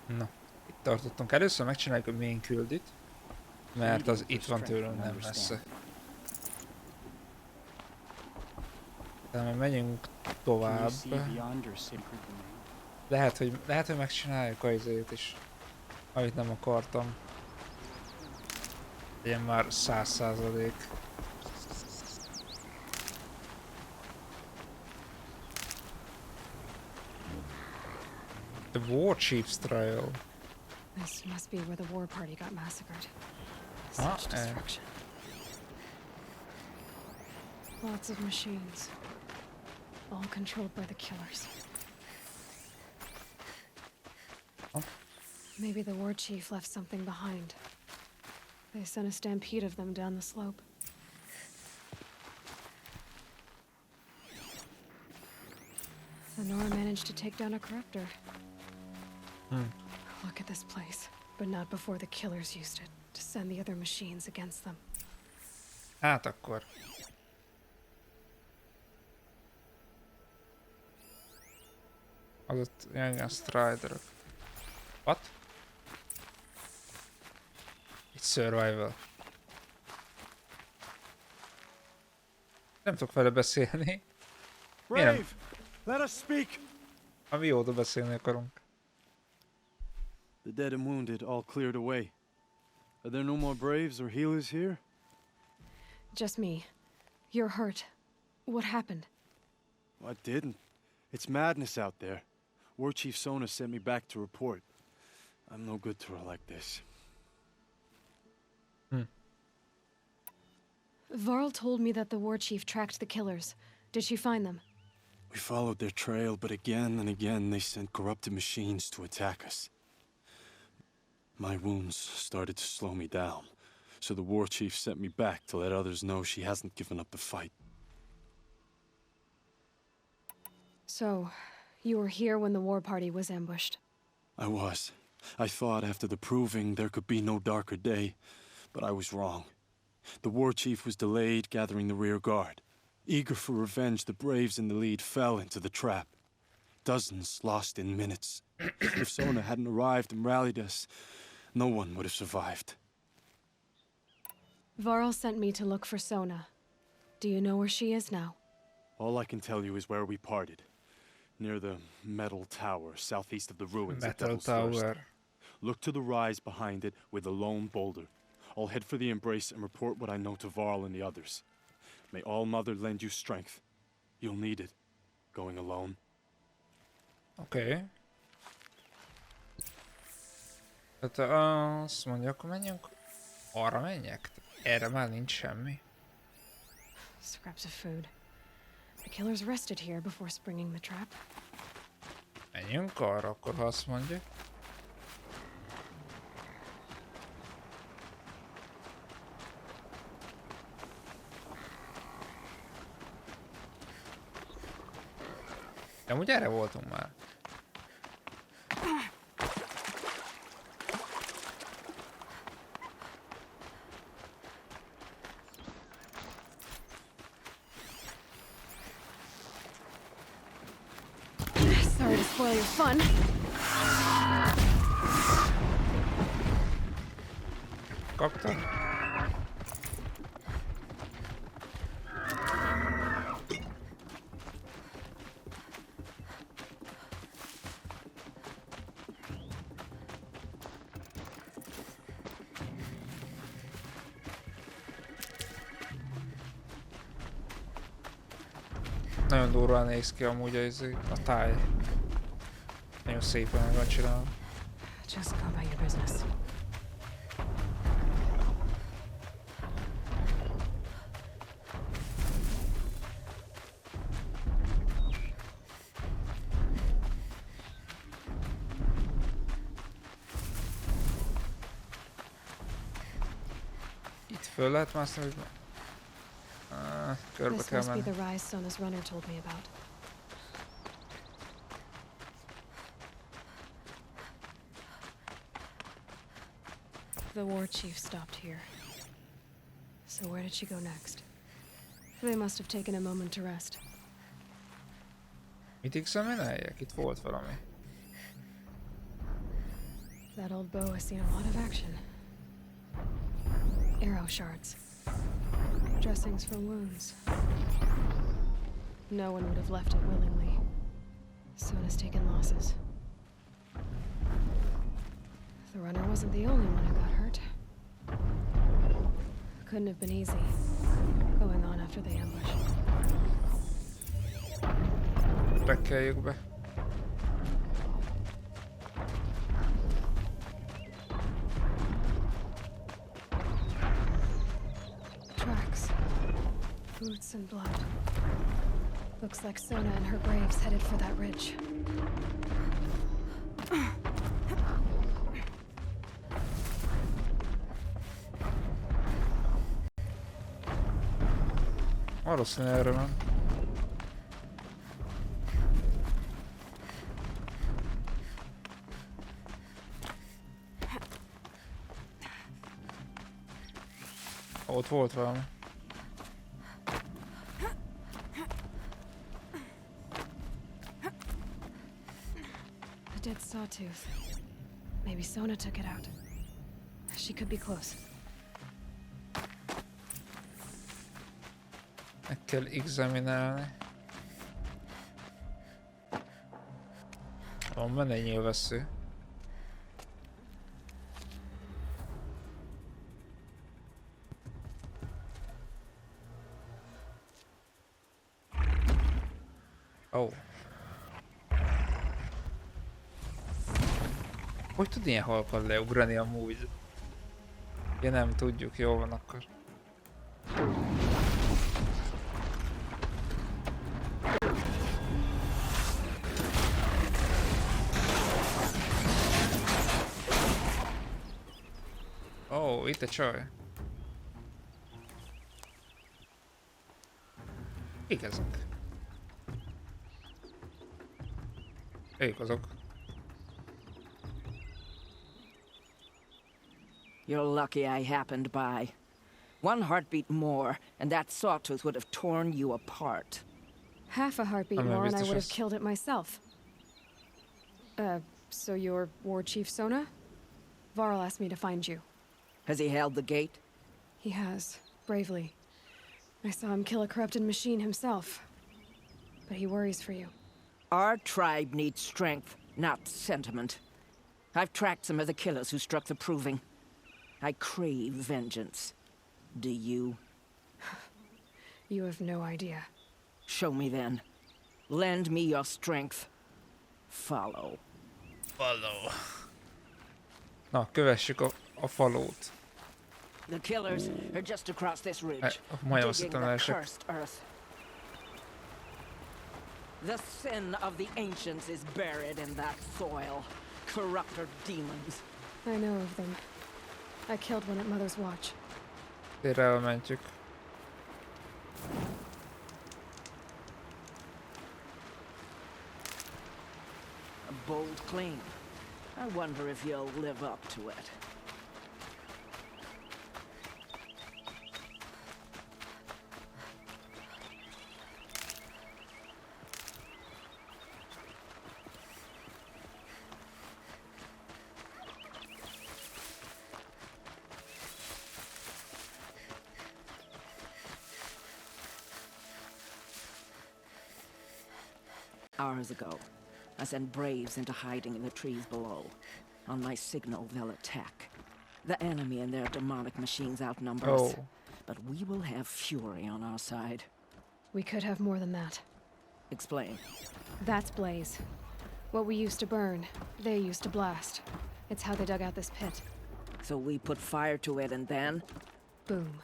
Na, itt tartottunk. Először megcsináljuk a main küldit, mert az itt van tőlünk nem messze. De majd megyünk tovább. Lehet, hogy megcsináljuk a izét is, amit nem akartam. Legyen már 100%. The War Chief's Trial. This must be where the war party got massacred. Ah, Such destruction. Lots of machines. All controlled by the killers. Oh. Maybe the war chief left something behind. They sent a stampede of them down the slope. Lenora managed to take down a corruptor. Look at this place, but not before the killers used it to send the other machines against them. Hát akkor. Az ott ilyen striderök. What? It's survival. Nem tudok vele beszélni. Brave, let us speak. Amióta beszélni akarunk. The dead and wounded all cleared away. Are there no more braves or healers here? Just me. You're hurt. What happened? I didn't. It's madness out there. War Chief Sona sent me back to report. I'm no good to her like this. Varl told me that the war chief tracked the killers. Did she find them? We followed their trail, but again and again they sent corrupted machines to attack us. My wounds started to slow me down, so the war chief sent me back to let others know she hasn't given up the fight. So, you were here when the war party was ambushed? I was. I thought after the proving there could be no darker day, but I was wrong. The war chief was delayed gathering the rear guard. Eager for revenge, the braves in the lead fell into the trap. Dozens lost in minutes. If Sona hadn't arrived and rallied us, no one would have survived. Varl sent me to look for Sona. Do you know where she is now? All I can tell you is where we parted. Near the metal tower, southeast of the ruins of Metal Devil's Thirst. Tower. Look to the rise behind it with a lone boulder. I'll head for the embrace and report what I know to Varl and the others. May All Mother lend you strength. You'll need it, going alone. Oké. Tehát azt mondja, akkor menjünk. Arra menjek? Erre már nincs semmi. Scraps of food. The killers rested here before springing the trap. Menjünk arra, akkor ha azt mondja. De amúgy erre voltunk már. Sorry to spoil your fun. Kaptam? Nagyon durván néz ki amúgy a táj. Nagyon szépen meg van csinálva. Just go about your business. Itt föl lehet mászni, hogy... körbe This kell must be menni. the rise Sona's runner told me about. The war chief stopped here. So where did she go next? They must have taken a moment to rest. Mit examináljak? Itt volt valami. That old bow has seen a lot of action. Arrow shards. Dressings for wounds. No one would have left it willingly. Sona's taken losses. The runner wasn't the only one who got hurt. Couldn't have been easy, going on after the ambush. Rekkeljük be. Tracks. Boots and blood. Looks like Sona and her braves headed for that ridge. Valószínűleg erre van. Ott volt valami. A dead sawtooth. Maybe Sona took it out. She could be close. Meg kell examinálni. Van benne egy nyilvessző. Oh. Hogy tud ilyen halkan leugrani amúgy? Ja, nem tudjuk, jól van akkor. Ó, itt a csaj. Kik ezek? Ők azok. You're lucky I happened by. One heartbeat more, and that sawtooth would have torn you apart. Half a heartbeat I'm more and I ambitious. would have killed it myself. So you're War Chief Sona? Varl asked me to find you. Has he held the gate? He has, bravely. I saw him kill a corrupted machine himself. But he worries for you. Our tribe needs strength, not sentiment. I've tracked some of the killers who struck the Proving. I crave vengeance. Do you? You have no idea. Show me then. Lend me your strength. Follow. Follow. Na, kövessük a falót. The killers are just across this ridge, Majdnem digging azt the hittem, cursed earth. The sin of the ancients is buried in that soil. Corrupter demons. I know of them. I killed one at Mother's Watch. Térre elmentjük. A bold claim. I wonder if you'll live up to it. Hours ago, I sent braves into hiding in the trees below. On my signal, they'll attack. The enemy and their demonic machines outnumber us. Oh. But we will have fury on our side. We could have more than that. Explain. That's Blaze. What we used to burn, they used to blast. It's how they dug out this pit. So we put fire to it and then? Boom.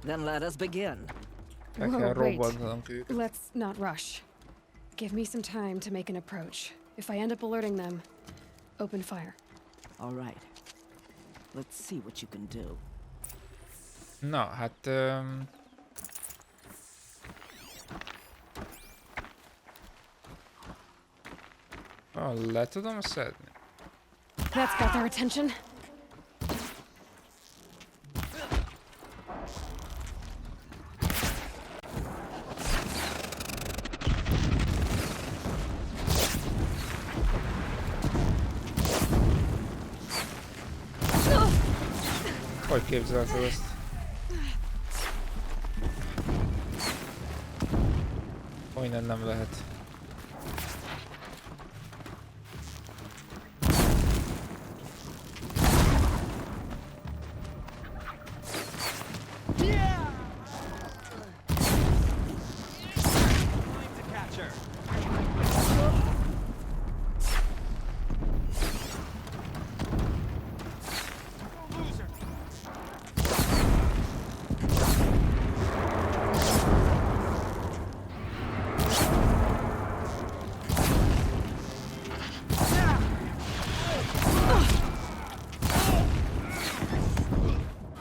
Then let us begin. Meg Whoa, kell wait. robbantanunk őket. Let's not rush. Give me some time to make an approach. If I end up alerting them, open fire. All right. Let's see what you can do. Na, hát... le tudom szedni? That's got their attention. Hogy képzelted ezt? Olyan nem lehet.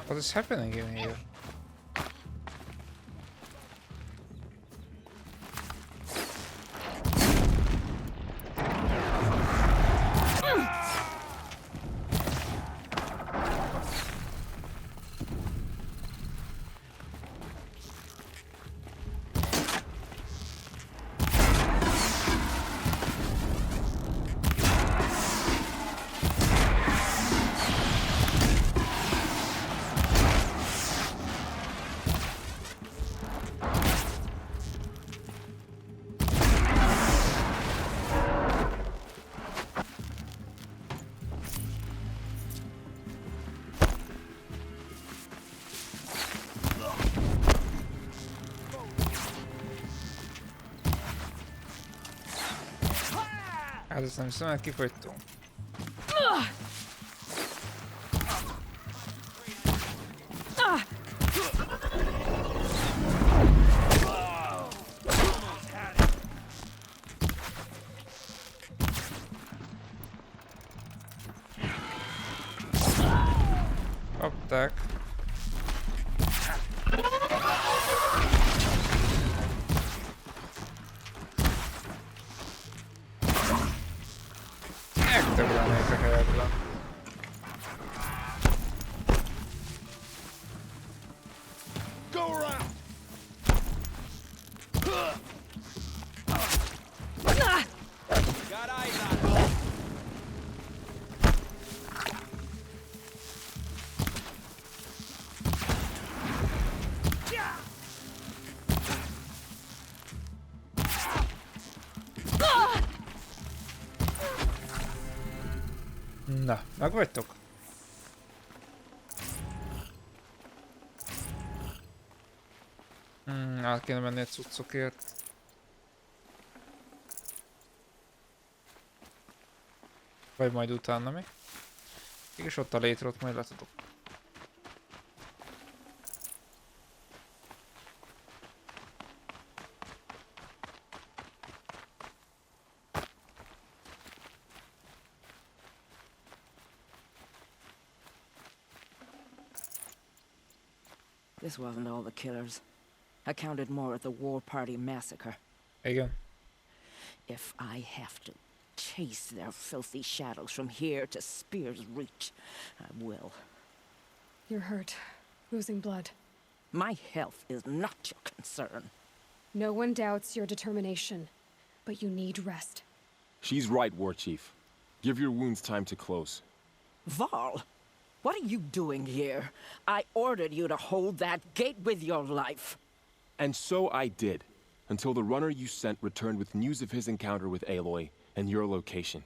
What is happening in here? Hát ezt nem hiszem, el kifogytunk. Kapták. Megtöblenék a helyedben. Na, meg vagytok? Át kéne menni egy cuccokért. Vagy majd utána mi? És ott a létrot majd letudok. This wasn't all the killers. I counted more at the War Party massacre. Igen. If I have to chase their filthy shadows from here to Spear's Reach, I will. You're hurt, losing blood. My health is not your concern. No one doubts your determination, but you need rest. She's right, War Chief. Give your wounds time to close. Val, what are you doing here? I ordered you to hold that gate with your life. And so I did, until the runner you sent returned with news of his encounter with Aloy and your location.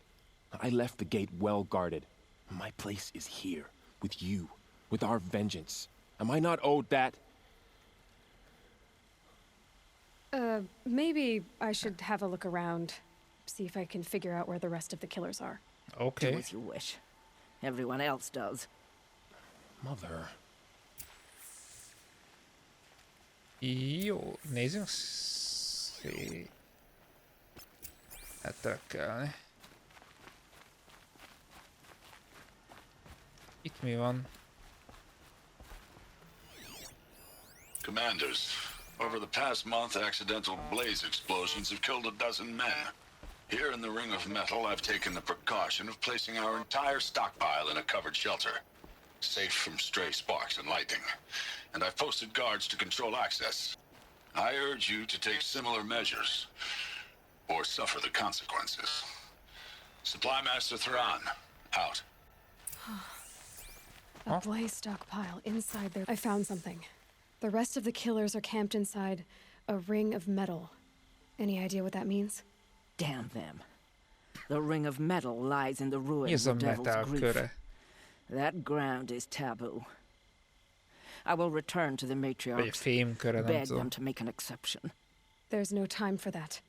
I left the gate well guarded. My place is here, with you, with our vengeance. Am I not owed that? Maybe I should have a look around, see if I can figure out where the rest of the killers are. Do Oké. as you wish. Everyone else does. Mother. Jó, nézzünk szét. Eltelkelni. Itt mi van? Commanders, over the past month, accidental blaze explosions have killed a dozen men. Here in the Ring of Metal, I've taken the precaution of placing our entire stockpile in a covered shelter, safe from stray sparks and lightning, and I've posted guards to control access. I urge you to take similar measures, or suffer the consequences. Supply Master Thrawn, out. A blaze stockpile inside there. I found something. The rest of the killers are camped inside a ring of metal. Any idea what that means? Damn them. The ring of metal lies in the Mi ruins ez a of Devil's metal Grief. köre? That ground is taboo. I will return to the Vagy matriarchs, fémköre, nem beg tudom. them to make an exception. There's no time for that.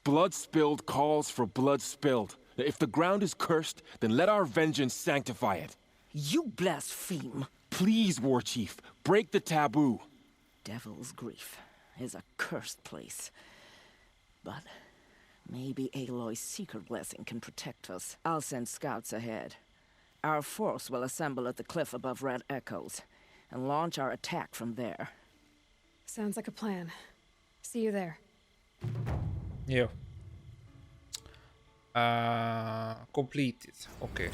Blood spilled calls for blood spilled. If the ground is cursed, then let our vengeance sanctify it. You blaspheme! Please, War Chief, break the taboo. Devil's Grief is a cursed place. But maybe Aloy's secret blessing can protect us. I'll send scouts ahead. Our force will assemble at the cliff above Red Echoes and launch our attack from there. Sounds like a plan. See you there. Jó. Completed. Oké. Okay.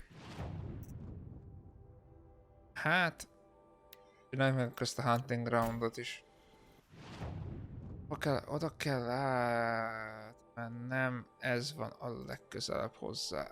Hát... csinálj meg ezt a hunting groundot is. Oda kell átmennem. Ez van a legközelebb hozzá.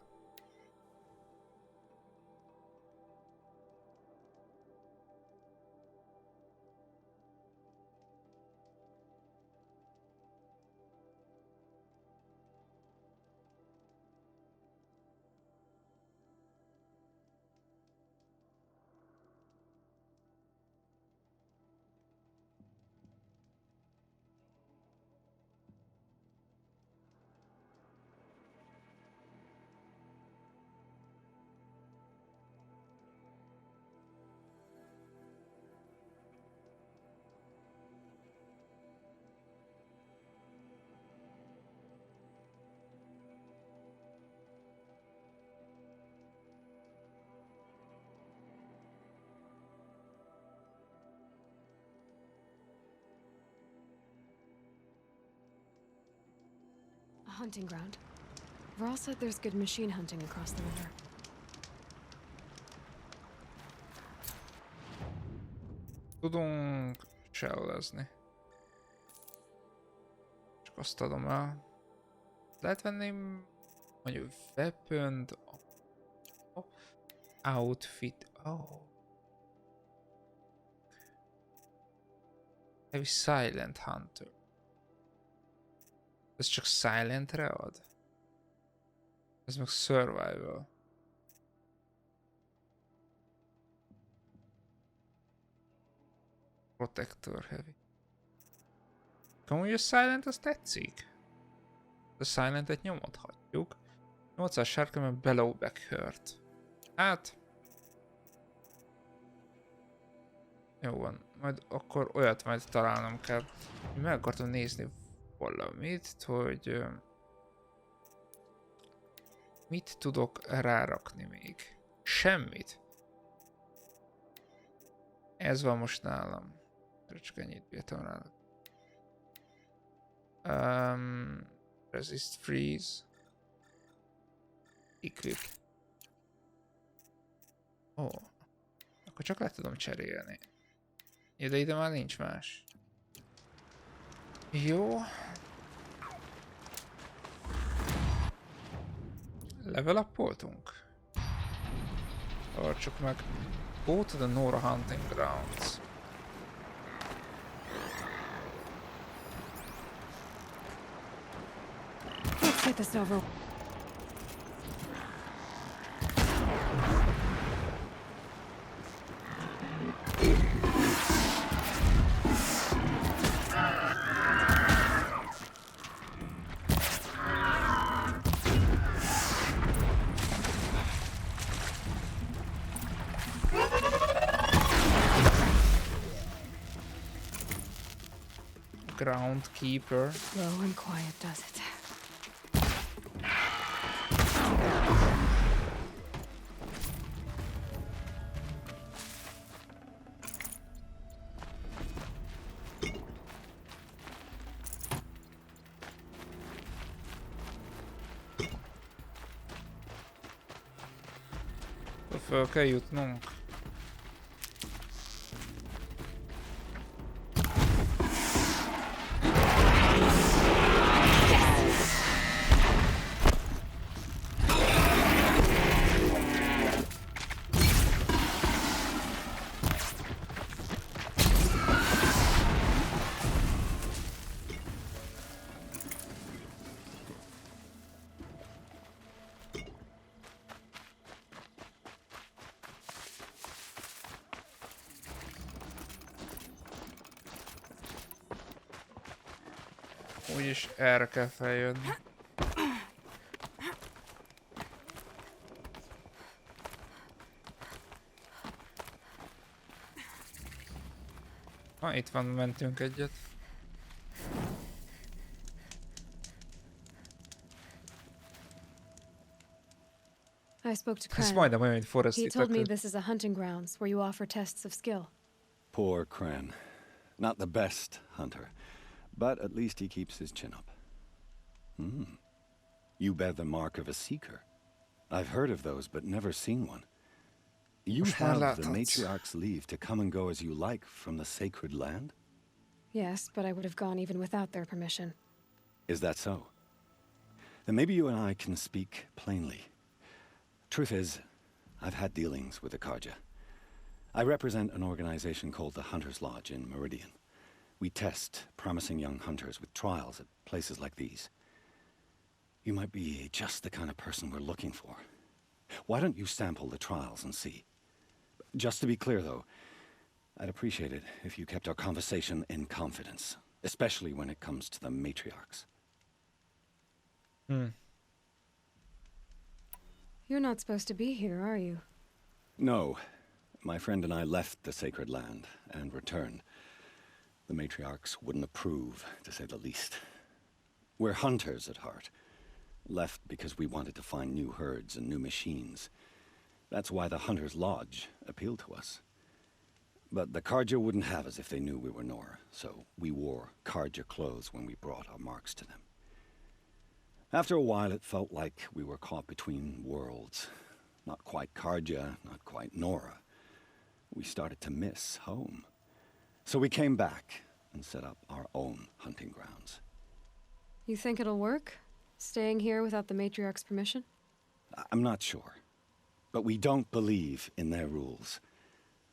A hunting ground. Varl said there's good machine hunting across the river. Tudunk sellezni. Csak azt adom el. Lehet venni mondjuk weapon-t, outfit. Oh. Heavy Silent Hunter. Ez csak Silentre ad? Ez meg Survival. Protector Heavy. Amúgy a Silent az tetszik. A Silentet nyomodhatjuk. 800 sárga, mert Blowback Hurt. Hát... jó van. Majd akkor olyat majd találnom kell. Meg akartam nézni valamit, hogy... mit tudok rárakni még? Semmit. Ez van most nálam. Csak ennyit bírtam rá. Resist freeze. Equip. Ó. Akkor csak le tudom cserélni. De ide már nincs más. Jó. Level up-oltunk? Tartsuk meg. Go to the Nora Hunting Grounds. Let's get this over. Groundkeeper. Slow and quiet does it. Föl kell jutnunk. Úgyis erre kell feljönni. Itt van, mentünk egyet. I spoke to Ez Kren. majdnem olyan, mint Forrest He told me Whitaker. this is a hunting grounds where you offer tests of skill. Poor Kren. Not the best hunter, but at least he keeps his chin up. You bear the mark of a seeker. I've heard of those, but never seen one. You Most már have the láthatsz. matriarch's leave to come and go as you like from the sacred land? Yes, but I would have gone even without their permission. Is that so? Then maybe you and I can speak plainly. Truth is, I've had dealings with the Karja. I represent an organization called the Hunter's Lodge in Meridian. We test promising young hunters with trials at places like these. You might be just the kind of person we're looking for. Why don't you sample the trials and see? Just to be clear, though, I'd appreciate it if you kept our conversation in confidence, especially when it comes to the matriarchs. You're not supposed to be here, are you? No. My friend and I left the sacred land and returned. The matriarchs wouldn't approve, to say the least. We're hunters at heart. Left because we wanted to find new herds and new machines. That's why the Hunter's Lodge appealed to us. But the Karja wouldn't have us if they knew we were Nora, so we wore Karja clothes when we brought our marks to them. After a while, it felt like we were caught between worlds. Not quite Karja, not quite Nora. We started to miss home. So we came back and set up our own hunting grounds. You think it'll work? Staying here without the matriarch's permission? I'm not sure. But we don't believe in their rules.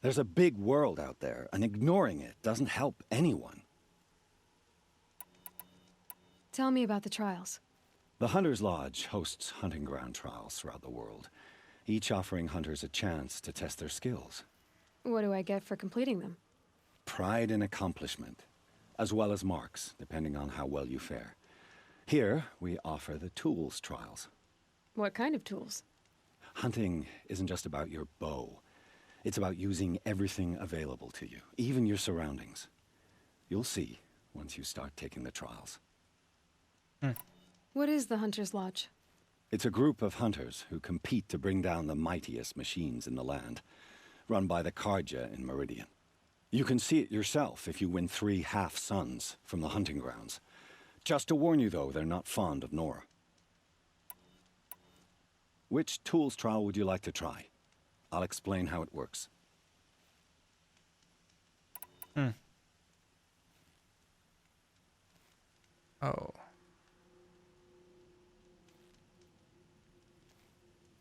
There's a big world out there, and ignoring it doesn't help anyone. Tell me about the trials. The Hunter's Lodge hosts hunting ground trials throughout the world, each offering hunters a chance to test their skills. What do I get for completing them? Pride in accomplishment, as well as marks, depending on how well you fare. Here, we offer the tools trials. What kind of tools? Hunting isn't just about your bow. It's about using everything available to you, even your surroundings. You'll see once you start taking the trials. What is the Hunter's Lodge? It's a group of hunters who compete to bring down the mightiest machines in the land, run by the Karja in Meridian. You can see it yourself if you win 3 half-suns from the hunting grounds. Just to warn you, though, they're not fond of Nora. Which tools trial would you like to try? I'll explain how it works. Oh.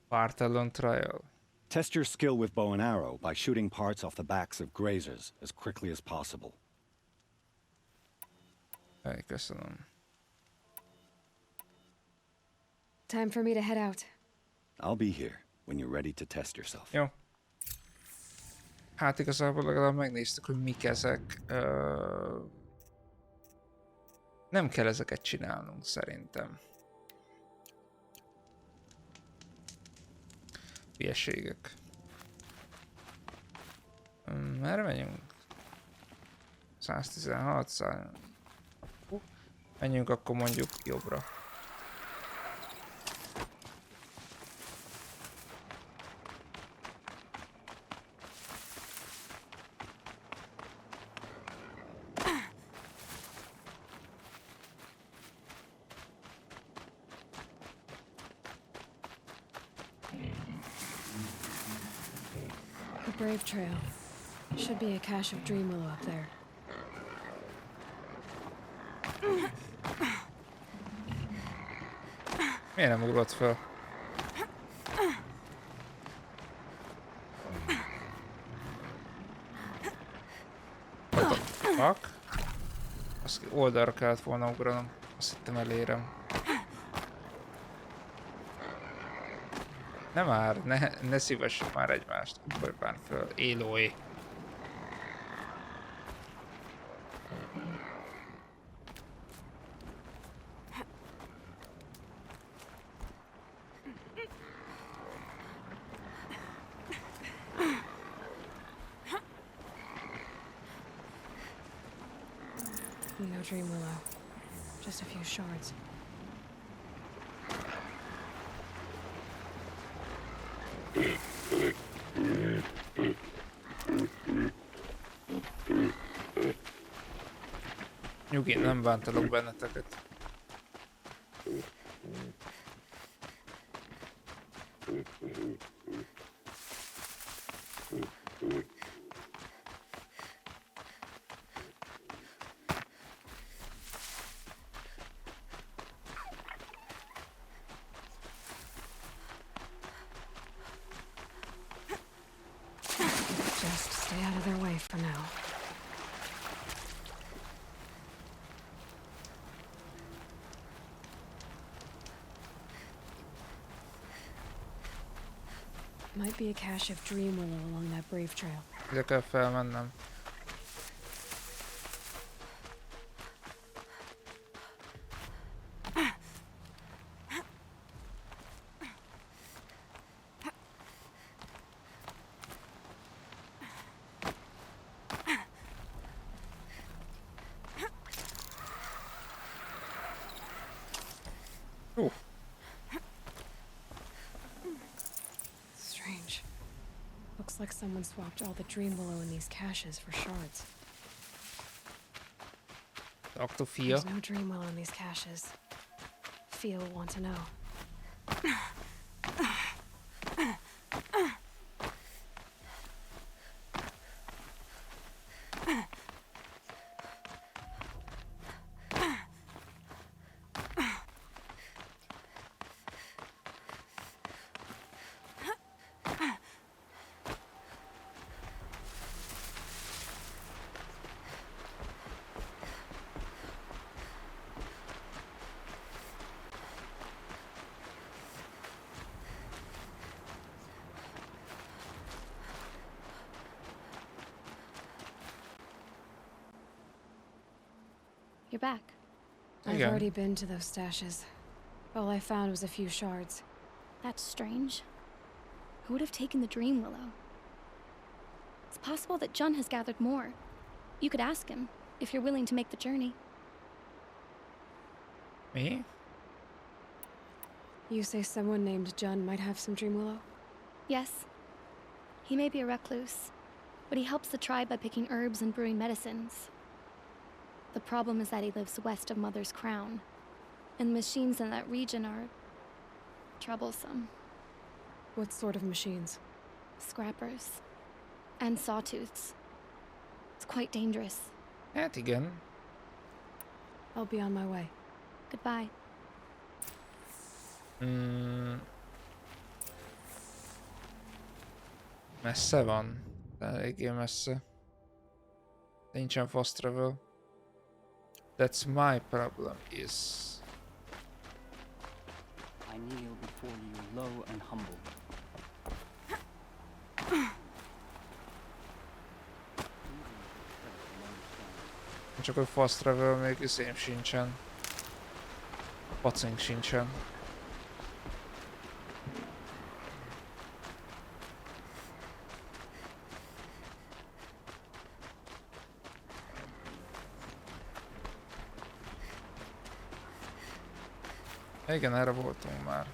Bartalon trial. Test your skill with bow and arrow by shooting parts off the backs of grazers as quickly as possible. Köszönöm. Time for me to head out. I'll be here when you're ready to test yourself. Jó. Hát igazából legalább megnéztük, hogy mik ezek. Nem kell ezeket csinálnunk szerintem. Hülyeségek. Merre megyünk? 116, 100. Menjünk akkor mondjuk jobbra. The Brave Trail. Should be a cache of dream willow up there. Miért nem ugrott fel? What the fuck? Azt oldalra kellett volna ugranom. Azt hittem elérem. Nem már, ne szívessük már egymást. Ugorj már föl, élói. No dream willow. Just a few shards. Nyugi, nem bántalak benneteket. Just stay out of their way for now. Might be a cache of dream willow along that brave trail. Ide kell felmennem. Strange. Looks like someone swapped all the dream willow in these caches for shards. Talk to Fia. There's no dream willow in these caches. Fia will want to know. You're back. I've Yeah. already been to those stashes. All I found was a few shards. That's strange. Who would have taken the dream willow? It's possible that Jun has gathered more. You could ask him, if you're willing to make the journey. Me? You say someone named Jun might have some dream willow? Yes. He may be a recluse, but he helps the tribe by picking herbs and brewing medicines. The problem is that he lives west of Mother's Crown, and machines in that region are troublesome. What sort of machines? Scrappers. And sawtooths. It's quite dangerous. Hát igen. I'll be on my way. Goodbye. Messze van. De eléggé messze. De nincsen fast travel. That's my problem is... I kneel before you low and humble. Csak hogy fast travel még izém sincsen. Pacink sincsen. Igen, erre voltunk már.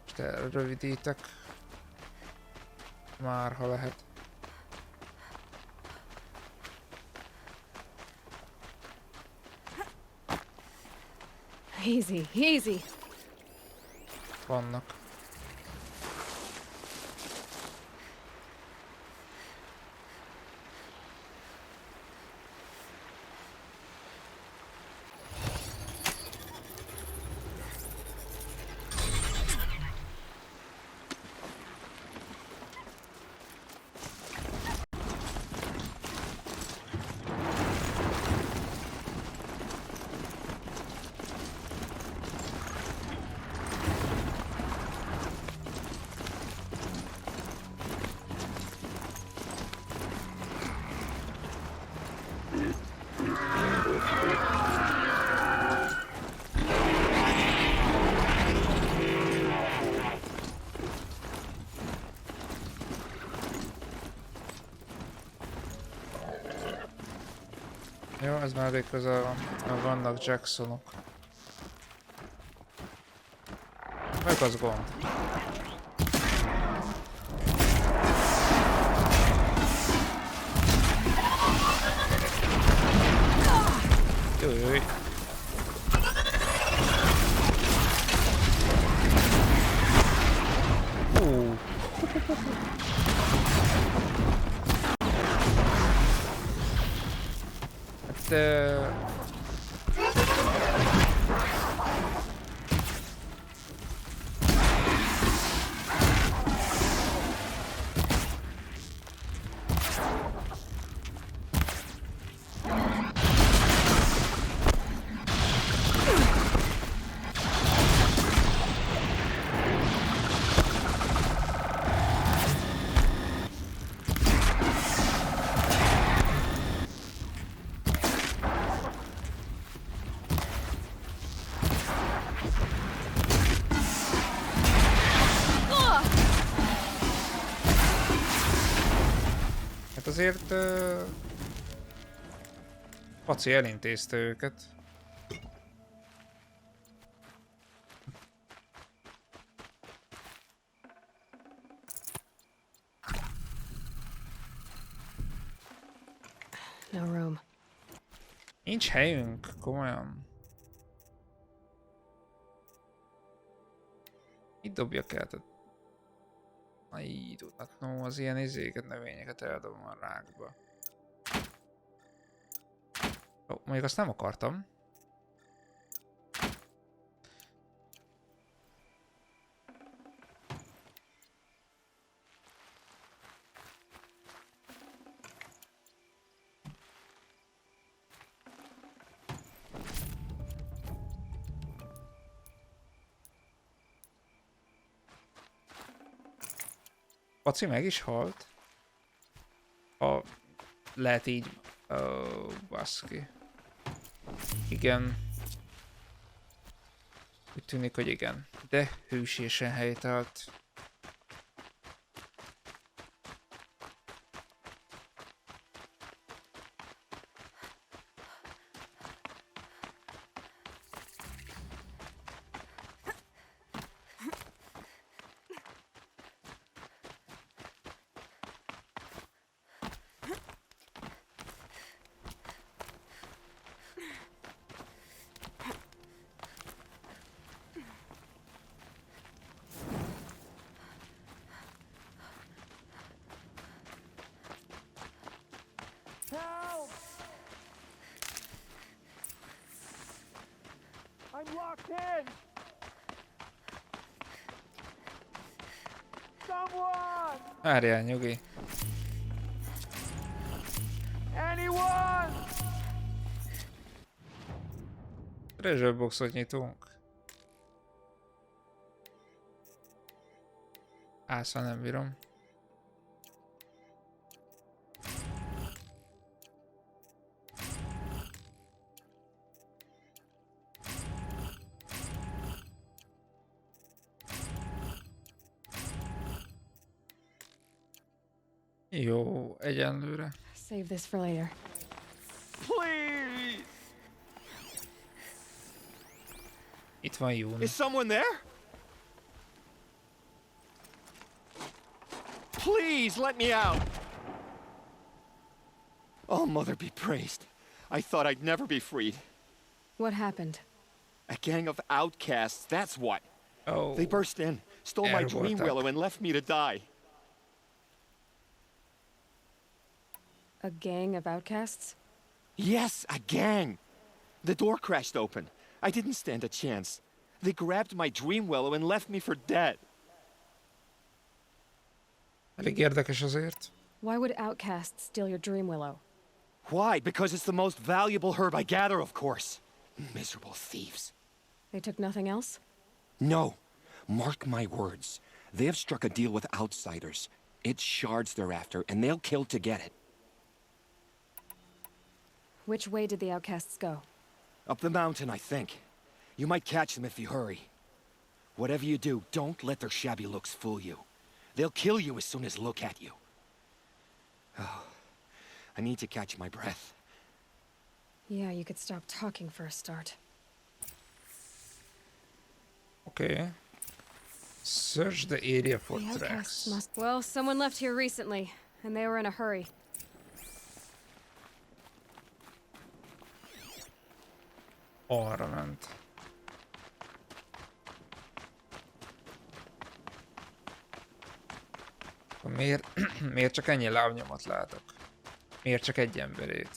Most elrövidítek. Már, ha lehet. Easy, easy. Vannak. Jó, ez már elég közel van. Mert vannak Jacksonok. Meg az gond. Jaj. Hát... azért Paci elintézte őket. No room. Nincs helyünk, komolyan. Itt dobjak el, tehát... Így tudnak, no, az ilyen izéket, növényeket eldobom a rákba. Ó, mondjuk azt nem akartam. Paci meg is halt. Ha lehet így... baszki. Igen. Úgy tűnik, hogy igen. De hősiesen helytált. I'm locked in! Someone! Várjál, nyugi. Anyone! Treasure boxot nyitunk. Ászva nem bírom. Jó, egyenlőre. Save this for later. Please! Itt van Jún. Is someone there? Please let me out! Oh, Mother be praised. I thought I'd never be freed. What happened? A gang of outcasts, that's what. Oh. They burst in, stole my dream Elvoltak. willow, and left me to die. A gang of outcasts? Yes, a gang. The door crashed open. I didn't stand a chance. They grabbed my dream willow and left me for dead. Elég érdekes azért. Why would outcasts steal your dream willow? Why? Because it's the most valuable herb I gather, of course. Miserable thieves. They took nothing else? No. Mark my words. They have struck a deal with outsiders. It's shards they're after, and they'll kill to get it. Which way did the outcasts go? Up the mountain, I think. You might catch them if you hurry. Whatever you do, don't let their shabby looks fool you. They'll kill you as soon as look at you. Oh, I need to catch my breath. Yeah, you could stop talking for a start. Okay. Search the area for The outcasts tracks. must. Well, someone left here recently, and they were in a hurry. Arra ment. Miért, miért csak ennyi lábnyomot látok? Miért csak egy emberét?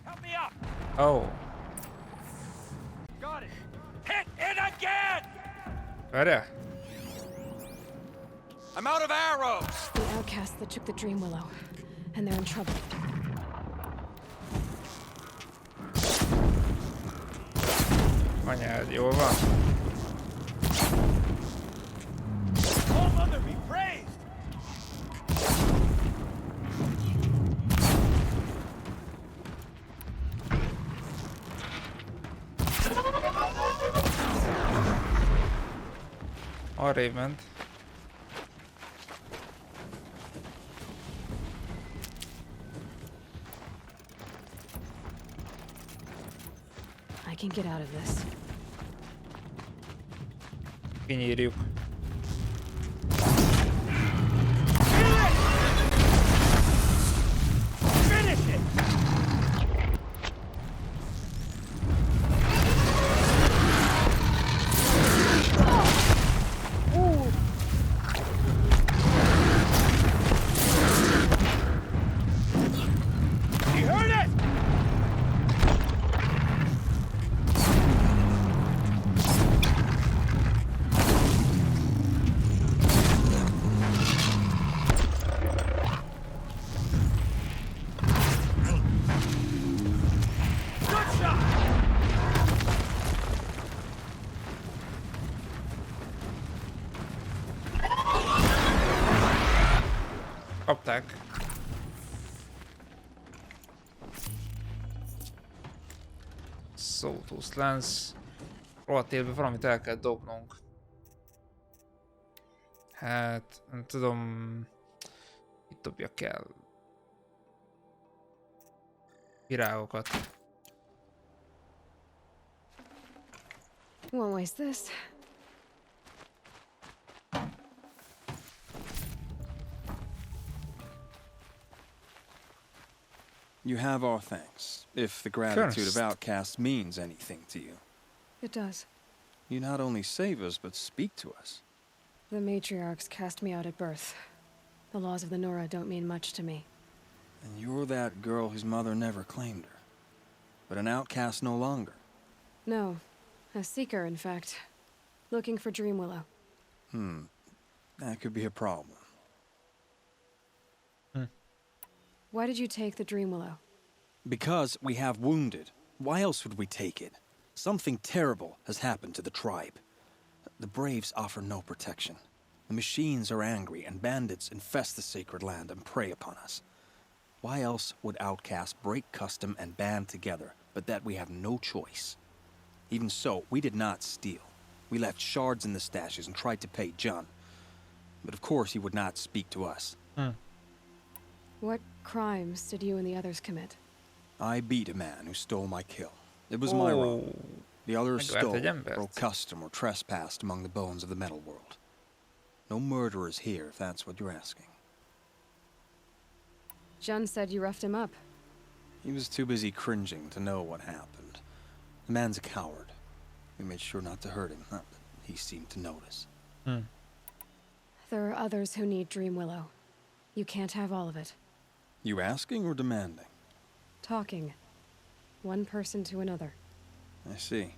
Help me up! Oh, Got it! Hit it again! várjál? I'm out of arrows! The outcasts that took the Dream Willow, and they're in trouble. Anyád, jól van? Oh, mother be praised! Arrébb ment. I can get out of this. Kinyírjuk. Finish it! You heard it! Good shot! Kapták. Szótusz lánc. Rohadt élve valamit el kell dobnunk. Hát, nem tudom... Itt dobjak el. Virágokat. Won't waste this. You have our thanks, if the gratitude of First. outcasts means anything to you. It does. You not only save us, but speak to us. The matriarchs cast me out at birth. The laws of the Nora don't mean much to me. And you're that girl whose mother never claimed her. But an outcast no longer. No, a seeker, in fact. Looking for Dream Willow. That could be a problem. Why did you take the Dream Willow? Because we have wounded. Why else would we take it? Something terrible has happened to the tribe. The Braves offer no protection. The machines are angry, and bandits infest the sacred land and prey upon us. Why else would outcasts break custom and band together, but that we have no choice? Even so, we did not steal. We left shards in the stashes and tried to pay John. But of course he would not speak to us. What crimes did you and the others commit? I beat a man who stole my kill. It was my wrong. The others Megvert stole, egy embert. broke custom, or trespassed among the bones of the metal world. No murderers here, if that's what you're asking. Jun said you roughed him up. He was too busy cringing to know what happened. The man's a coward. We made sure not to hurt him, not that he seemed to notice. There are others who need Dream Willow. You can't have all of it. You asking or demanding? Talking. One person to another. I see.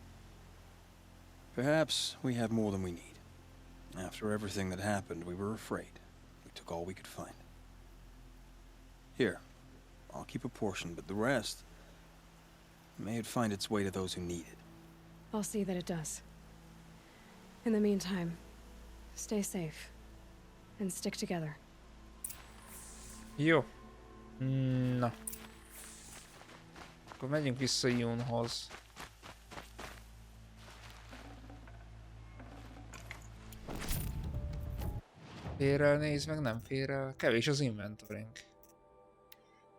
Perhaps we have more than we need. After everything that happened, we were afraid. We took all we could find. Here, I'll keep a portion, but the rest... may it find its way to those who need it. I'll see that it does. In the meantime, stay safe. And stick together. Jó. Na. Akkor megyünk vissza Yunhoz. Félrel nézd meg, nem félrel. Kevés az inventorink.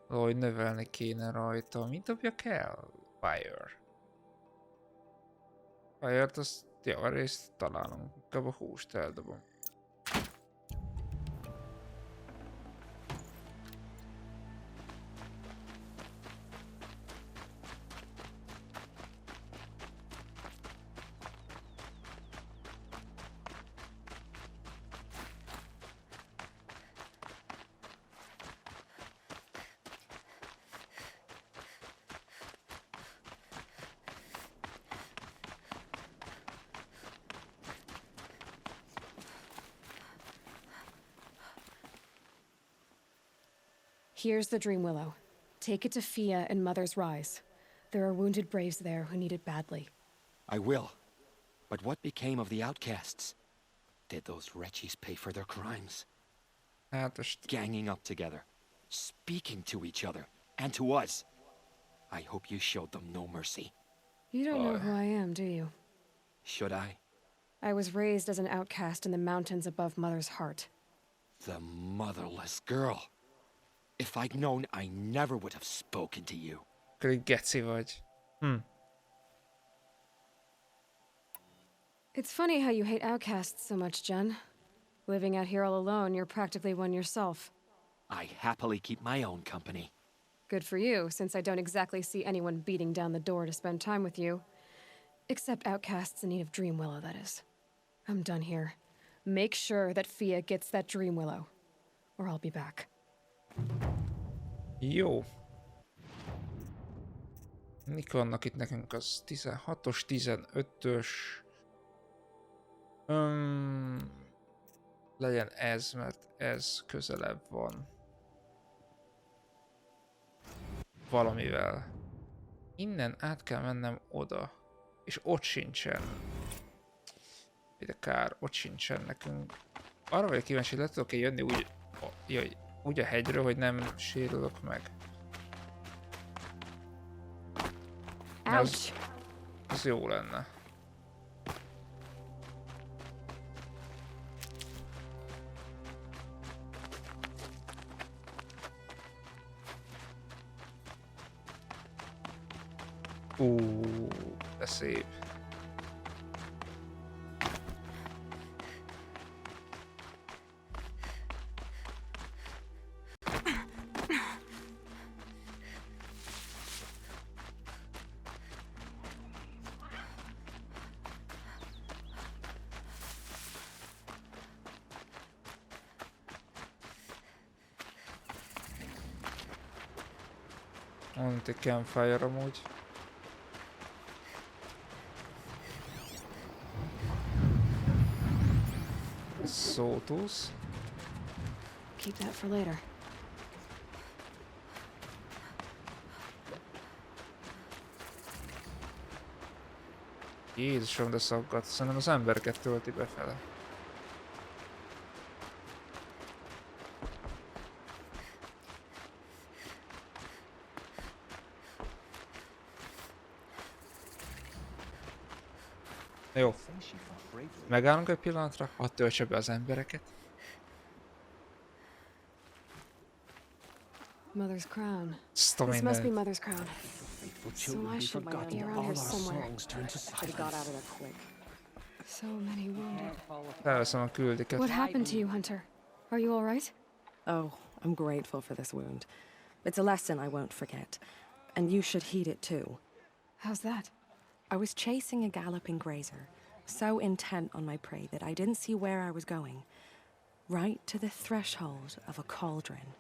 Valahogy növelni kéne rajta. Mit dobjak el? Fire. Fire-t azt javarészt találunk. Inkább a húst eldobom. Here's the Dream Willow. Take it to Fia and Mother's Rise. There are wounded braves there who need it badly. I will. But what became of the outcasts? Did those wretches pay for their crimes? Ganging up together, speaking to each other, and to us. I hope you showed them no mercy. You don't know who I am, do you? Should I? I was raised as an outcast in the mountains above Mother's heart. The motherless girl. If I'd known, I never would have spoken to you. Akkor geci vagy. It's funny how you hate outcasts so much, Jen. Living out here all alone, you're practically one yourself. I happily keep my own company. Good for you, since I don't exactly see anyone beating down the door to spend time with you. Except outcasts in need of Dream Willow, that is. I'm done here. Make sure that Fia gets that Dream Willow, or I'll be back. Jó. Mik vannak itt nekünk? Az 16-os, 15-ös. Legyen ez, mert ez közelebb van. Valamivel. Innen át kell mennem oda. És ott sincsen. De kár, ott sincsen nekünk. Arra vagyok kíváncsi, hogy le tudok-e jönni úgy, úgy a hegyről, hogy nem sérülök meg. Az jó lenne. De szép. Van itt egy campfire amúgy. Szótusz. Keep that for later. Jézusom, de szaggat. Szerintem az embereket tölti befele. Jó. Megállunk egy pillanatra, hadd töltse be az embereket. Mother's crown. This must be Mother's crown. So I should be around here somewhere. Should have got out of there quick. So many wounded. Felveszem a küldiket. What happened to you, Hunter? Are you all right? Oh, I'm grateful for this wound. It's a lesson I won't forget. And you should heed it too. How's that? I was chasing a galloping grazer, so intent on my prey that I didn't see where I was going. Right to the threshold of a cauldron.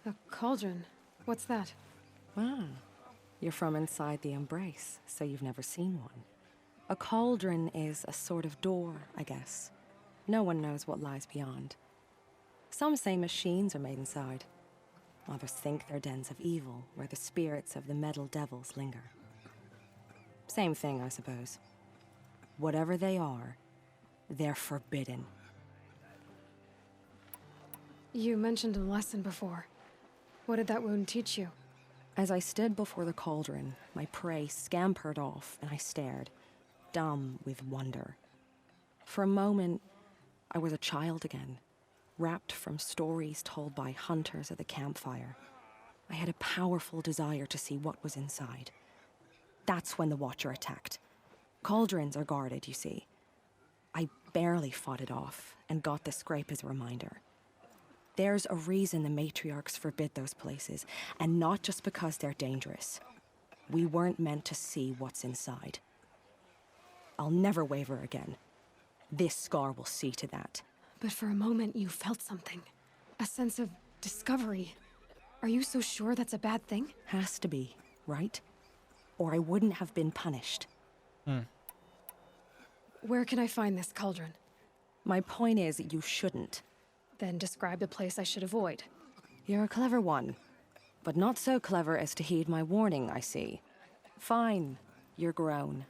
A cauldron? What's that? Ah, you're from inside the embrace, so you've never seen one. A cauldron is a sort of door, I guess. No one knows what lies beyond. Some say machines are made inside. Others think they're dens of evil, where the spirits of the metal devils linger. Same thing, I suppose. Whatever they are, they're forbidden. You mentioned a lesson before. What did that wound teach you? As I stood before the cauldron, my prey scampered off, and I stared, dumb with wonder. For a moment, I was a child again, wrapped from stories told by hunters at the campfire. I had a powerful desire to see what was inside. That's when the Watcher attacked. Cauldrons are guarded, you see. I barely fought it off and got the scrape as a reminder. There's a reason the matriarchs forbid those places, and not just because they're dangerous. We weren't meant to see what's inside. I'll never waver again. This scar will see to that. But for a moment, you felt something. A sense of discovery. Are you so sure that's a bad thing? Has to be, right? Or I wouldn't have been punished. Where can I find this cauldron? My point is, you shouldn't. Then describe the place I should avoid. You're a clever one, but not so clever as to heed my warning, I see. Fine, you're grown.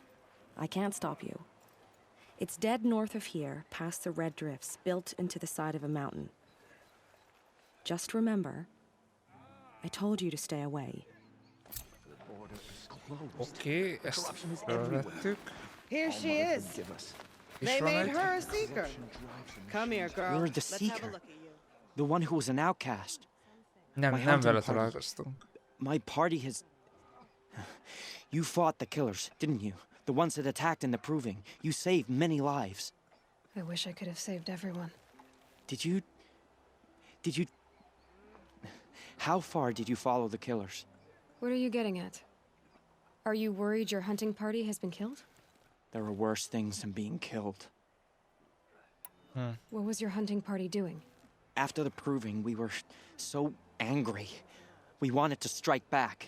I can't stop you. It's dead north of here, past the red drifts, built into the side of a mountain. Just remember, I told you to stay away. Oké, ezt felvettük. Here she is. They made her a seeker. Come here, girl. You're the Let's have a seeker. look at you. The one who was an outcast. Nem My vele hunting party. találkoztunk. My party has... You fought the killers, didn't you? The ones that attacked in the Proving. You saved many lives. I wish I could have saved everyone. Did you... How far did you follow the killers? What are you getting at? Are you worried your hunting party has been killed? There are worse things than being killed. What was your hunting party doing? After the Proving, we were so angry. We wanted to strike back.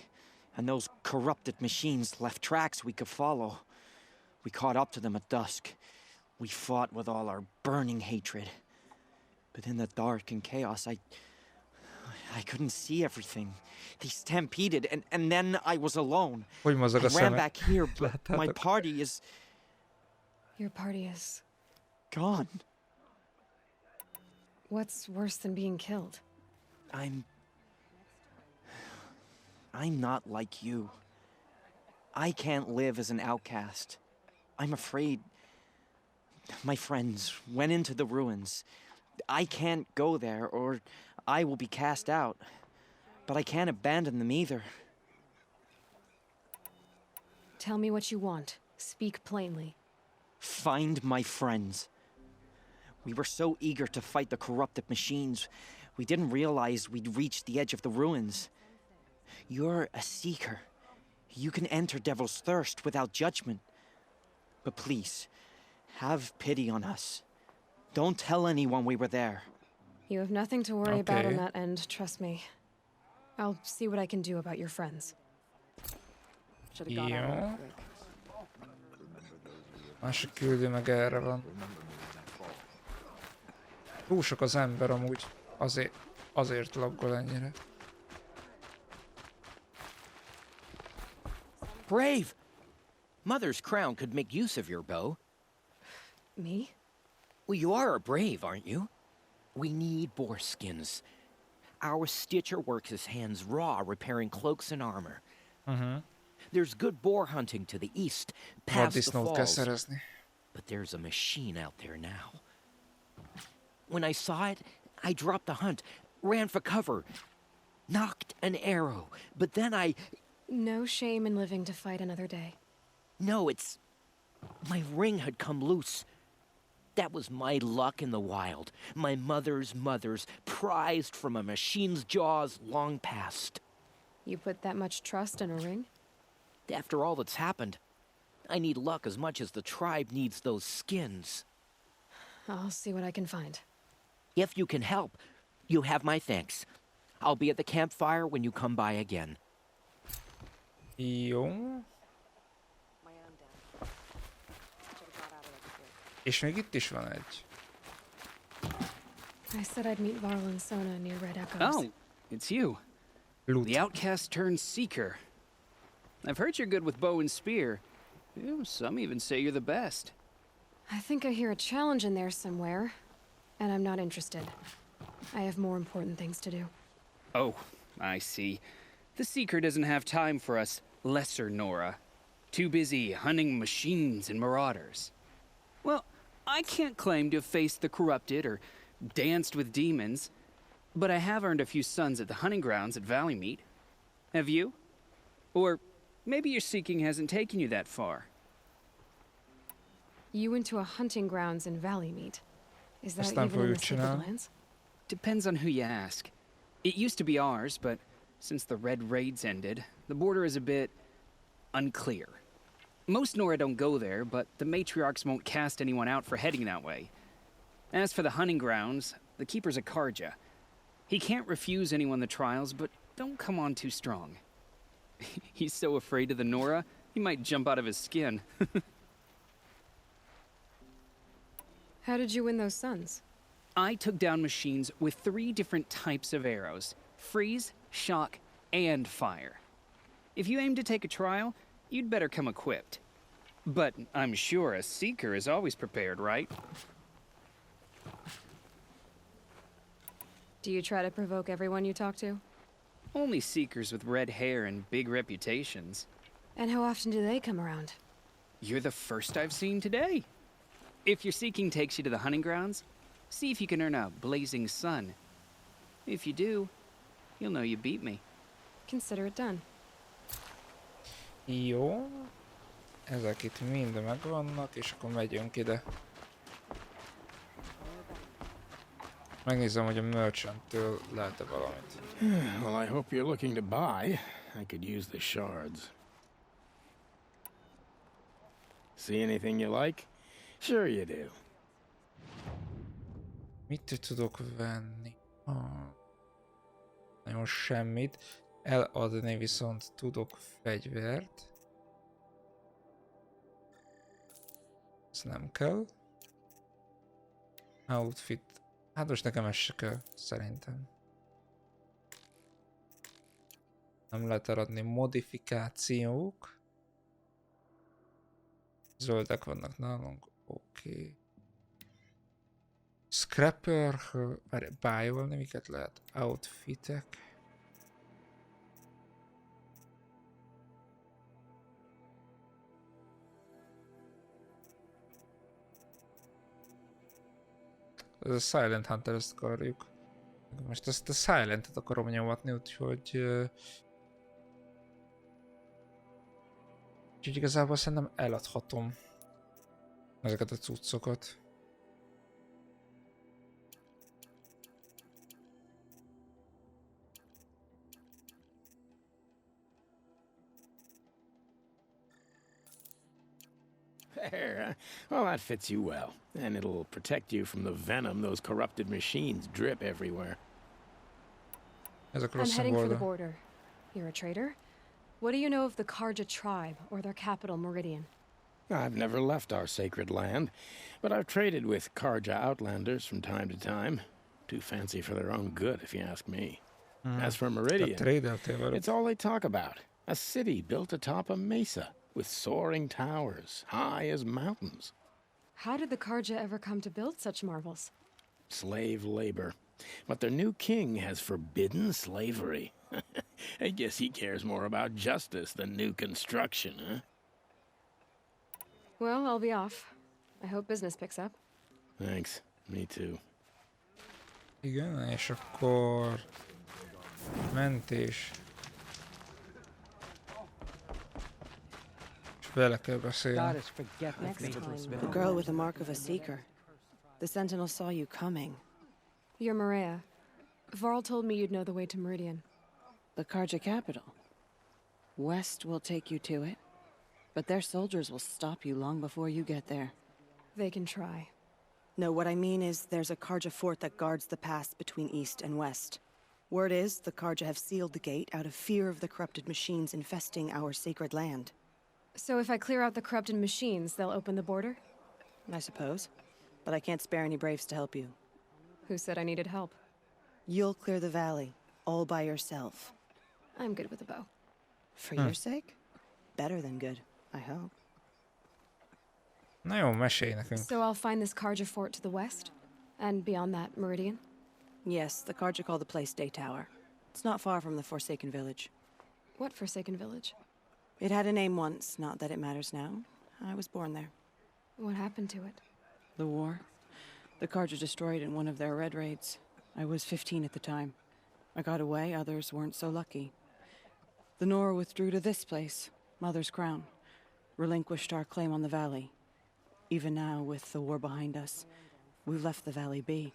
And those corrupted machines left tracks we could follow. We caught up to them at dusk. We fought with all our burning hatred. But in the dark and chaos, I couldn't see everything. They stampeded, and then I was alone. Hogy mozog a I ran szeme? back here, but my party is Your party is... gone. What's worse than being killed? I'm not like you. I can't live as an outcast. I'm afraid my friends went into the ruins. I can't go there, or I will be cast out. But I can't abandon them either. Tell me what you want. Speak plainly. Find my friends. We were so eager to fight the corrupted machines, we didn't realize we'd reached the edge of the ruins. You're a seeker. You can enter Devil's Thirst without judgment. But please, have pity on us. Don't tell anyone we were there. You have nothing to worry about on Okay. that end, trust me. I'll see what I can do about your friends. Should've got out Jó. quick. Másik küldő meg erre van. Túl sok az ember amúgy. Azért laggol ennyire. Brave! Mother's crown could make use of your bow. Me? Well, you are a brave, aren't you? We need boar skins. Our stitcher works his hands raw repairing cloaks and armor. There's good boar hunting to the east, past the Vaddisznót kell falls. szerezni. But there's a machine out there now. When I saw it, I dropped the hunt, ran for cover, knocked an arrow, but then No shame in living to fight another day. No, it's... My ring had come loose. That was my luck in the wild. My mother's prized from a machine's jaws long past. You put that much trust in a ring? After all that's happened, I need luck as much as the tribe needs those skins. I'll see what I can find. If you can help, you have my thanks. I'll be at the campfire when you come by again. Jó. És még itt is van egy. I said I'd meet Varl and Sona near Red Echoes. Oh, it's you. Loot. The outcast turned seeker. I've heard you're good with bow and spear. Ew, some even say you're the best. I think I hear a challenge in there somewhere, and I'm not interested. I have more important things to do. Oh, I see. The seeker doesn't have time for us lesser Nora. Too busy hunting machines and marauders. Well, I can't claim to have faced the corrupted or danced with demons, but I have earned a few sons at the hunting grounds at Valleymeet. Have you? Or maybe your seeking hasn't taken you that far. You went to a hunting grounds in Valleymeet. Is that Aztán even in the fogjuk Sacred csinálni. Lands? Depends on who you ask. It used to be ours, but since the Red Raids ended, the border is a bit unclear. Most Nora don't go there, but the matriarchs won't cast anyone out for heading that way. As for the hunting grounds, the keeper's a Karja. He can't refuse anyone the trials, but don't come on too strong. He's so afraid of the Nora, he might jump out of his skin. How did you win those sons? I took down machines with 3 different types of arrows: freeze, shock, and fire. If you aim to take a trial, you'd better come equipped. But I'm sure a seeker is always prepared, right? Do you try to provoke everyone you talk to? Only seekers with red hair and big reputations. And how often do they come around? You're the first I've seen today. If your seeking takes you to the hunting grounds, see if you can earn a blazing sun. If you do, you'll know you beat me. Consider it done. Jó. Ezek itt mind megvannak, és akkor megyünk ide. Megnézem, hogy a merchant-től lehet-e valamit. Well, I hope you're looking to buy. I could use the shards. See anything you like? Sure you do. Mit tudok venni? Nagyon semmit. Eladni viszont tudok fegyvert. Ez nem kell. Outfit. Hát most nekem ez se kell, szerintem. Nem lehet eladni. Modifikációk. Zöldek vannak nálunk. Oké. Scrapper. Bájolni miket lehet? Outfitek. Ez a Silent Hunter, ezt akarjuk. Most ezt a Silentet akarom nyomatni, úgyhogy... Úgyhogy igazából szerintem eladhatom ezeket a cuccokat. There. Well, that fits you well. And it'll protect you from the venom those corrupted machines drip everywhere. I'm heading for the border. You're a trader? What do you know of the Karja tribe, or their capital, Meridian? I've never left our sacred land, but I've traded with Karja outlanders from time to time. Too fancy for their own good, if you ask me. As for Meridian, it's all they talk about. A city built atop a mesa, with soaring towers, high as mountains. How did the Karja ever come to build such marvels? Slave labor. But their new king has forbidden slavery. I guess he cares more about justice than new construction, huh? Well, I'll be off. I hope business picks up. Thanks. Me too. Igen, és akkor... Mentés. És vele kell beszélni. The girl with the mark of a seeker. The sentinel saw you coming. You're Maria. Varl told me you'd know the way to Meridian. The Karja capital. West will take you to it, but their soldiers will stop you long before you get there. They can try. No, what I mean is there's a Karja fort that guards the pass between east and west. Word is the Karja have sealed the gate out of fear of the corrupted machines infesting our sacred land. So if I clear out the corrupted machines, they'll open the border? I suppose. But I can't spare any braves to help you. Who said I needed help? You'll clear the valley, all by yourself. I'm good with a bow. For your sake? Better than good, I hope. Na jó, mesélj nekünk. So I'll find this Karja fort to the west? And beyond that, Meridian? Yes, the Karja call the place Day Tower. It's not far from the Forsaken Village. What Forsaken Village? It had a name once, not that it matters now. I was born there. What happened to it? The war. The Carja destroyed in one of their red raids. I was 15 at the time. I got away, others weren't so lucky. The Nora withdrew to this place, Mother's Crown. Relinquished our claim on the valley. Even now, with the war behind us, we've left the valley be.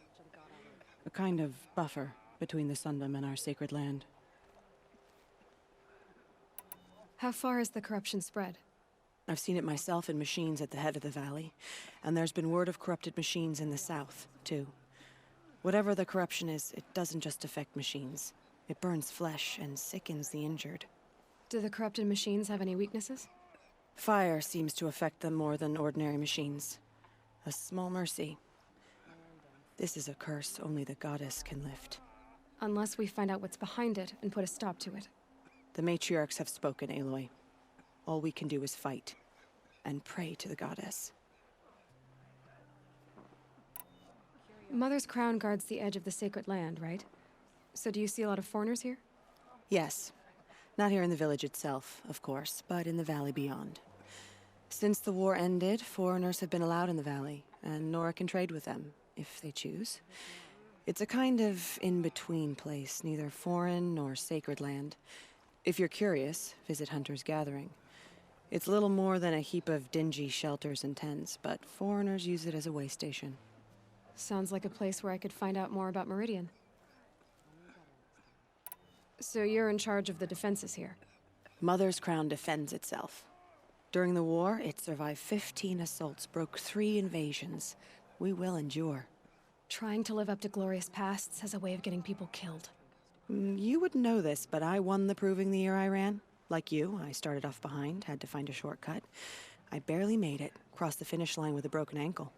A kind of buffer between the Sundom and our sacred land. How far has the corruption spread? I've seen it myself in machines at the head of the valley, and there's been word of corrupted machines in the south, too. Whatever the corruption is, it doesn't just affect machines. It burns flesh and sickens the injured. Do the corrupted machines have any weaknesses? Fire seems to affect them more than ordinary machines. A small mercy. This is a curse only the goddess can lift. Unless we find out what's behind it and put a stop to it. The matriarchs have spoken, Aloy. All we can do is fight, and pray to the goddess. Mother's Crown guards the edge of the sacred land, right? So do you see a lot of foreigners here? Yes. Not here in the village itself, of course, but in the valley beyond. Since the war ended, foreigners have been allowed in the valley, and Nora can trade with them, if they choose. It's a kind of in-between place, neither foreign nor sacred land. If you're curious, visit Hunter's Gathering. It's little more than a heap of dingy shelters and tents, but foreigners use it as a way station. Sounds like a place where I could find out more about Meridian. So you're in charge of the defenses here? Mother's Crown defends itself. During the war, it survived 15 assaults, broke 3 invasions. We will endure. Trying to live up to glorious pasts has a way of getting people killed. You wouldn't know this, but I won the proving the year I ran. Like you, I started off behind, had to find a shortcut. I barely made it, crossed the finish line with a broken ankle.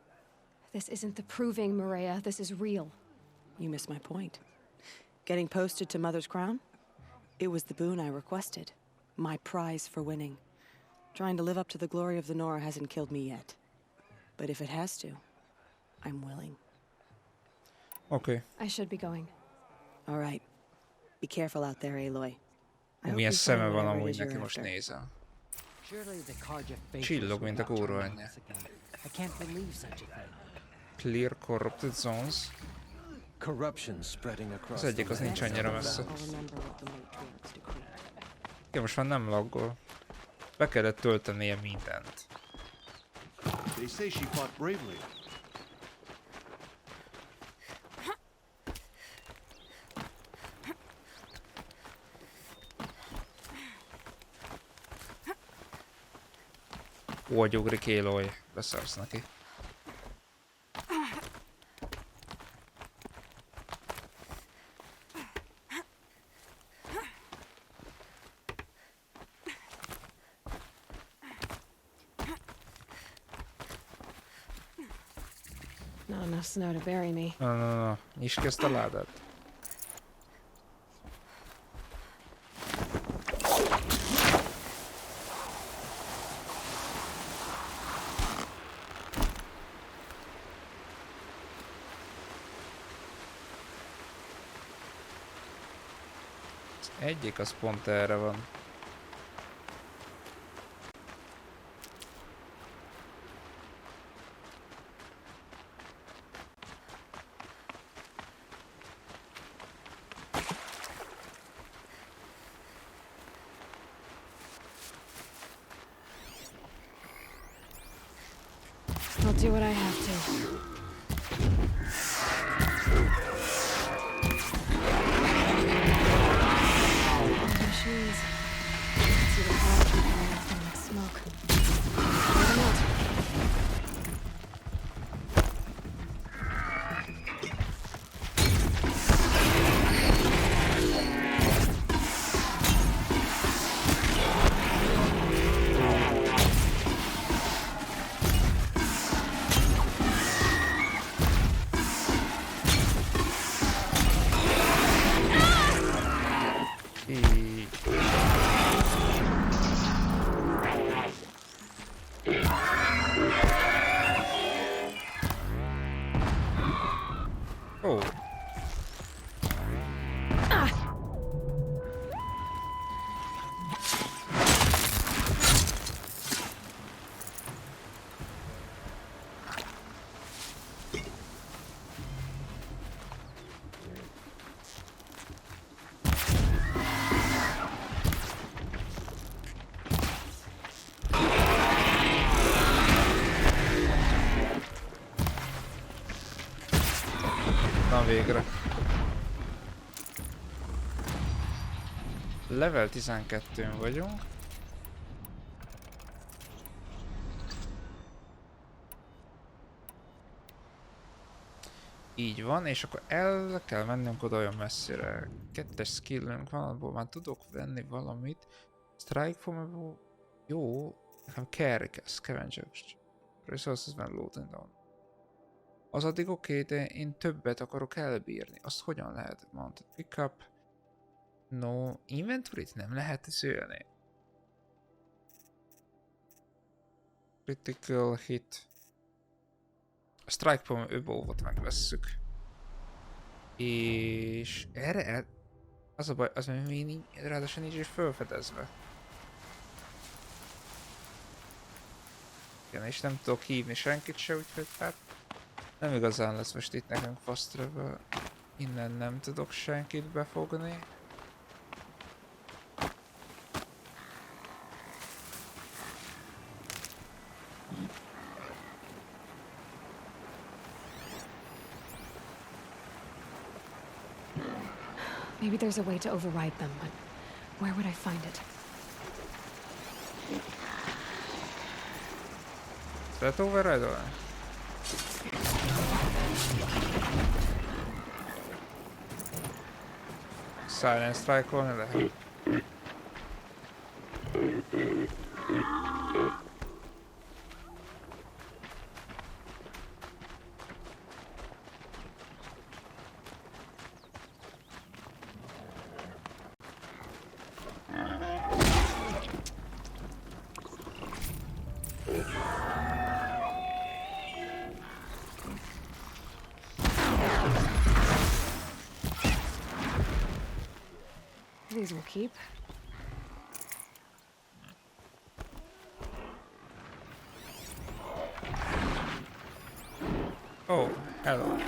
This isn't the proving, Maria. This is real. You missed my point. Getting posted to Mother's Crown? It was the boon I requested. My prize for winning. Trying to live up to the glory of the Nora hasn't killed me yet. But if it has to, I'm willing. Okay. I should be going. All right. Be careful out there, Aloy. Milyen szeme van amúgy neki, most nézem. Csillog, mint a kurva anyja. Clear corrupted zones. Az egyik az nincs annyira messze. Ja, most már nem laggol. Be kellett töltenie mindent. They say she fought bravely. Hogy ugrik Aloy, beszarsz neki. Not enough snow to bury me. No. Nyisd ki ezt a ládát. Egyik az pont erre van. I'll do what I have to. Machines. See the fire coming out from like smoke. Wait a minute. végre. Level 12-n vagyunk. Így van, és akkor el kell mennünk oda olyan messzire. 2-es skillünk van, abból már tudok venni valamit. Strike from jó, nekem carry scavengers. Resources when loading down. Az addig oké, de én többet akarok elbírni. Azt hogyan lehet? Mounted pickup. No, inventory-t nem lehet szülni. Critical hit. A strike from above-ot megvesszük. És erre az a baj, az még ráadásul nincs is felfedezve. Igen, és nem tudok hívni senkit se, úgyhogy hát nem igazán lesz most itt nekünk fast travel. Innen nem tudok senkit befogni. Maybe there's a way to override them, but where would I find it? Lehet override-olni? Silent strike-olni lehet. These will keep. Oh, hello.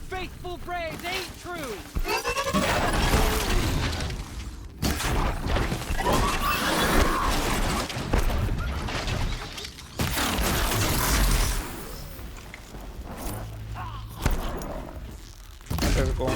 Faithful Braves ain't true! Let's go.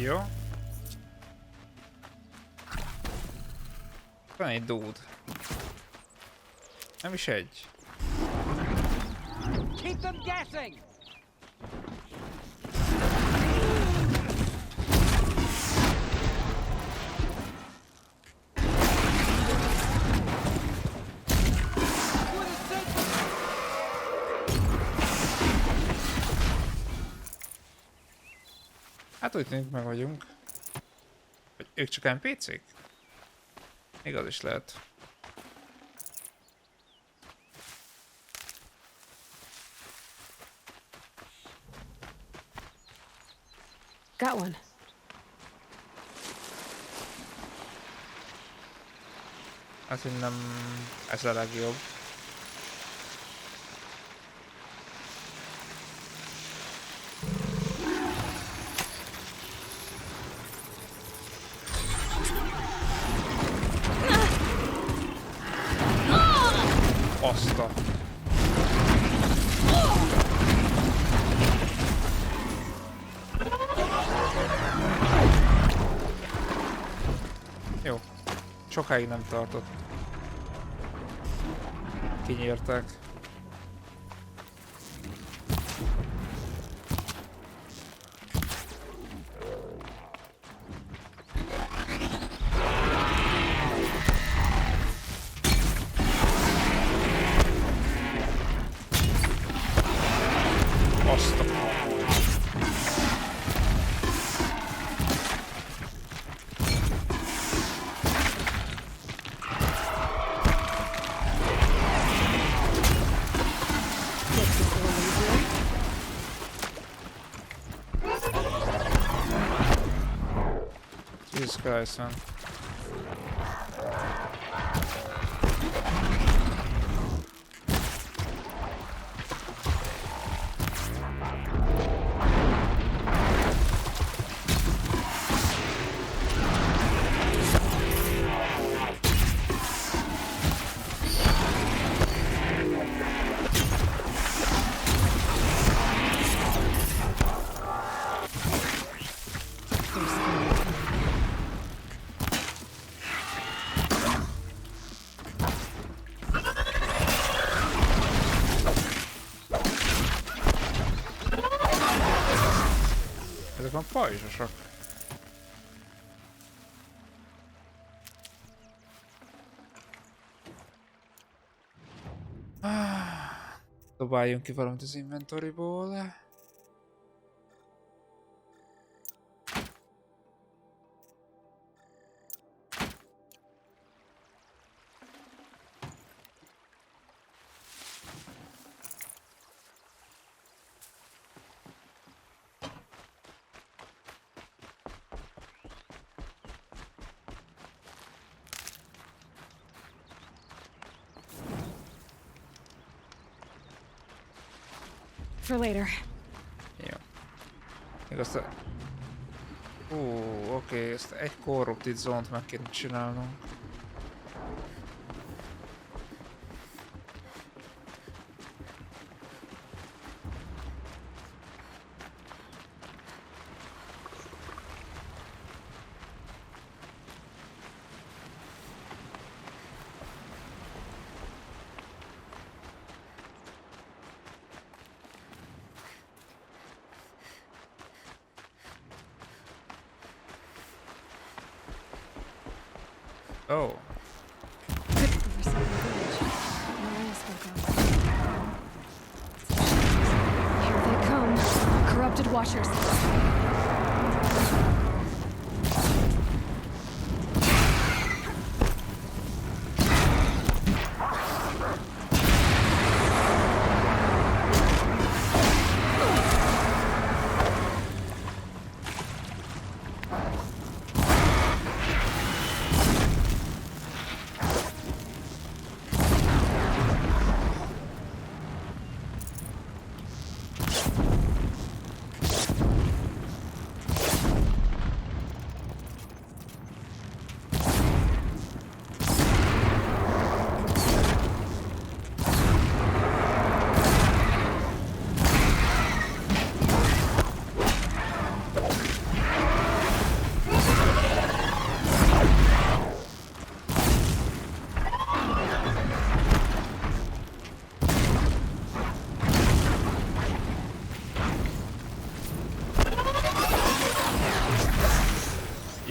Jó. Van egy dude. Nem is egy. Keep them guessing! Hát úgy tűnik, meg vagyunk. Vagy ők csak NPC-k? Igaz is lehet. Got one. Hát én nem... ez a legjobb. Azt a... Jó. Sokáig nem tartott. Kinyírták. Azt a... Jesus Christ, man. Ezek van pajzsosok. Dobáljunk ki valamit az inventoryból. For later. Jó. Még azt a... oké, ezt egy corrupted zónt meg kéne csinálnunk. Oh. Here they come. Corrupted washers.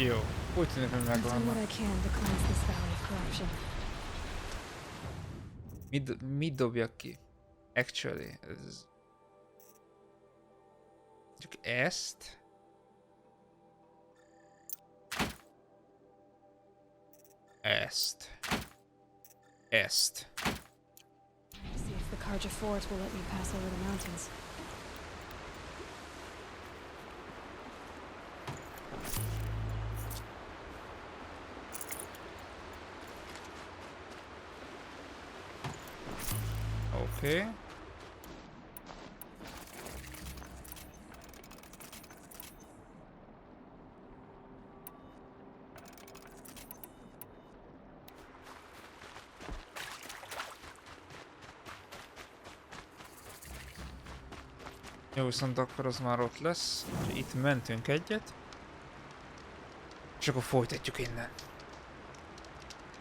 Jó, úgy tűnik, hogy megvan. Mit dobjak ki? Actually, ez... Csak ezt? Ezt. Ezt. See if the Karja fort will let me pass over the mountains. Oké. Jó, viszont akkor az már ott lesz. Itt mentünk egyet. És akkor folytatjuk innen.